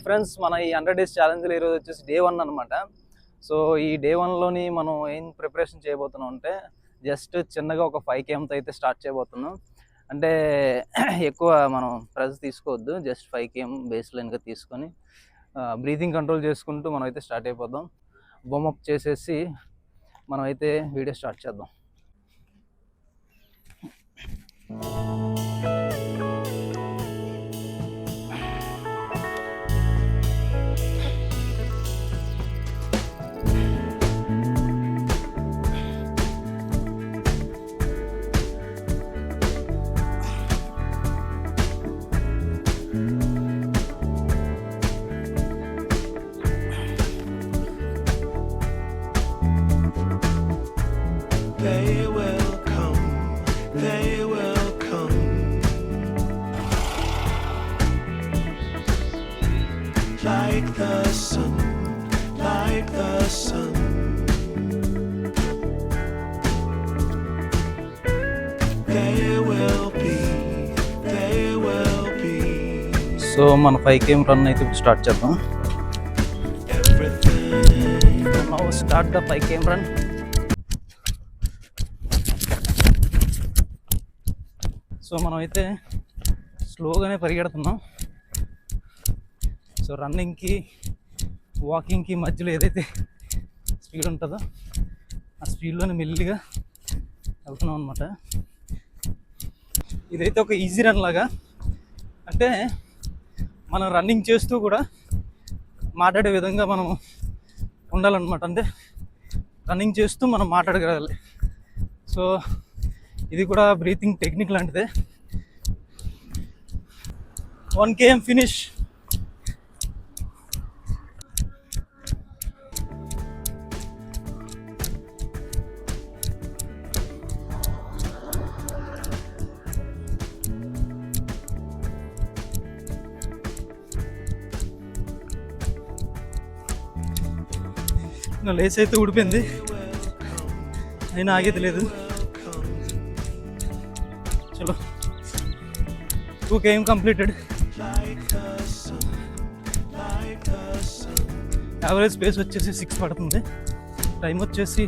Friends, మన ఈ 100 days ఛాలెంజ్లో ఈరోజు వచ్చేసి డే 1 అనమాట. సో ఈ డే 1లోని మనం ఏం ప్రిపరేషన్ చేయబోతున్నాం అంటే జస్ట్ చిన్నగా ఒక 5 kmతో అయితే స్టార్ట్ చేయబోతున్నాం. అంటే ఎక్కువ మనం ప్రెజర్ తీసుకోవద్దు, జస్ట్ 5 km బేస్ లైన్గా తీసుకొని బ్రీతింగ్ కంట్రోల్ చేసుకుంటూ మనం అయితే స్టార్ట్ అయిపోదాం. వార్మప్ చేసేసి మనం అయితే వీడియో స్టార్ట్ చేద్దాం. Like the sun, like the sun. They will be, they will be. So మన 5 km రన్ అయితే స్టార్ట్ చేద్దాం. Now start the 5 km run. So మనం అయితే స్లోగానే పరిగెడుతున్నాం. సో రన్నింగ్కి వాకింగ్కి మధ్యలో ఏదైతే స్పీడ్ ఉంటుందో ఆ స్పీడ్లోనే మెల్లిగా వెళ్తున్నాం అనమాట. ఇదైతే ఒక ఈజీ రన్ లాగా, అంటే మనం రన్నింగ్ చేస్తూ కూడా మాట్లాడే విధంగా మనం ఉండాలన్నమాట. అంటే రన్నింగ్ చేస్తూ మనం మాట్లాడగలగాలి. సో ఇది కూడా బ్రీతింగ్ టెక్నిక్ లాంటిదే. 1 km ఫినిష్. నా లేస్ అయితే ఊడిపోయింది, అయినా ఆగేది లేదు. చలో 2 km కంప్లీటెడ్. యావరేజ్ స్పేస్ వచ్చేసి 6 పడుతుంది. టైం వచ్చేసి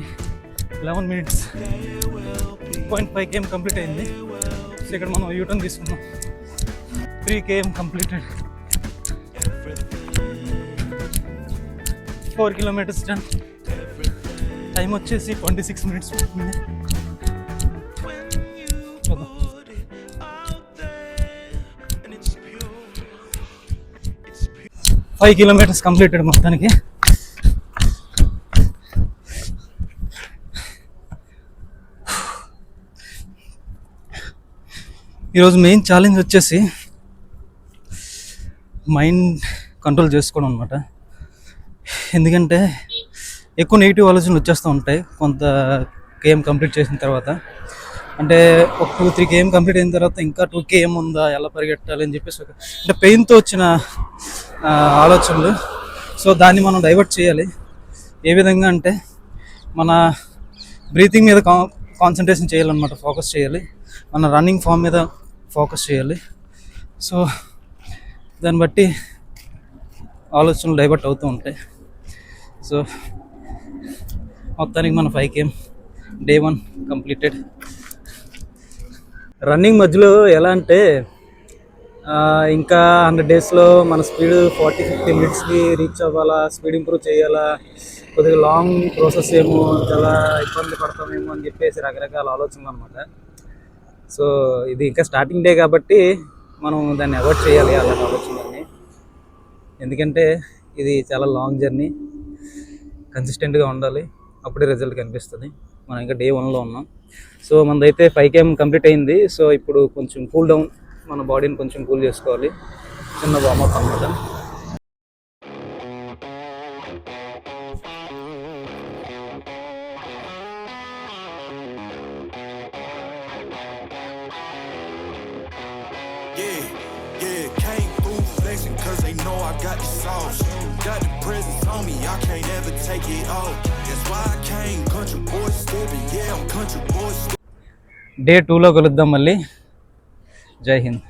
11 minutes. 2.5 km కంప్లీట్ అయింది. సో ఇక్కడ మనం యూటర్న్ తీసుకున్నాం. 3 km completed. 4 kilometers done. Time వచ్చేసి 26 minutes పడుతుంది. 5 kilometers కంప్లీటెడ్ మొత్తానికి. ఈరోజు మెయిన్ ఛాలెంజ్ వచ్చేసి మైండ్ కంట్రోల్ చేసుకోవడం అనమాట. ఎందుకంటే ఎక్కువ నెగిటివ్ ఆలోచనలు వచ్చేస్తూ ఉంటాయి కొంత కేఎం కంప్లీట్ చేసిన తర్వాత. అంటే ఒక 2-3 km కంప్లీట్ అయిన తర్వాత ఇంకా 2 km ఉందా, ఎలా పరిగెట్టాలి అని చెప్పేసి అంటే పెయిన్తో వచ్చిన ఆలోచనలు. సో దాన్ని మనం డైవర్ట్ చేయాలి. ఏ విధంగా అంటే మన బ్రీతింగ్ మీద కాన్సన్ట్రేషన్ చేయాలన్నమాట, ఫోకస్ చేయాలి. మన రన్నింగ్ ఫామ్ మీద ఫోకస్ చేయాలి. సో దాన్ని బట్టి ఆలోచనలు డైవర్ట్ అవుతూ ఉంటాయి. సో మొత్తానికి మన 5 km డే 1 కంప్లీటెడ్. రన్నింగ్ మధ్యలో ఎలా అంటే ఇంకా 100 daysలో మన స్పీడ్ 40-50 minutesకి రీచ్ అవ్వాలా, స్పీడ్ ఇంప్రూవ్ చేయాలా, కొద్దిగా లాంగ్ ప్రాసెస్ ఏమో, చాలా ఇబ్బంది పడతామేమో అని చెప్పేసి రకరకాల ఆలోచనలు అనమాట. సో ఇది ఇంకా స్టార్టింగ్ డే కాబట్టి మనం దాన్ని అవాయిడ్ చేయాలి అలాంటి ఆలోచనలన్నీ. ఎందుకంటే ఇది చాలా లాంగ్ జర్నీ, కన్సిస్టెంట్గా ఉండాలి, అప్పుడే రిజల్ట్ కనిపిస్తుంది. మనం ఇంకా డే 1లో ఉన్నాం. సో మనదైతే 5 km కంప్లీట్ అయింది. సో ఇప్పుడు కొంచెం కూల్ డౌన్, మన బాడీని కొంచెం కూల్ చేసుకోవాలి. చిన్న వార్మప్ అన్నమాట. Got the sauce, got the presence on me, I can't ever take it off. That's why I came country boy stepping, yeah I'm country boy. Day 2లో కలుద్దాం మళ్ళీ. జై హింద్.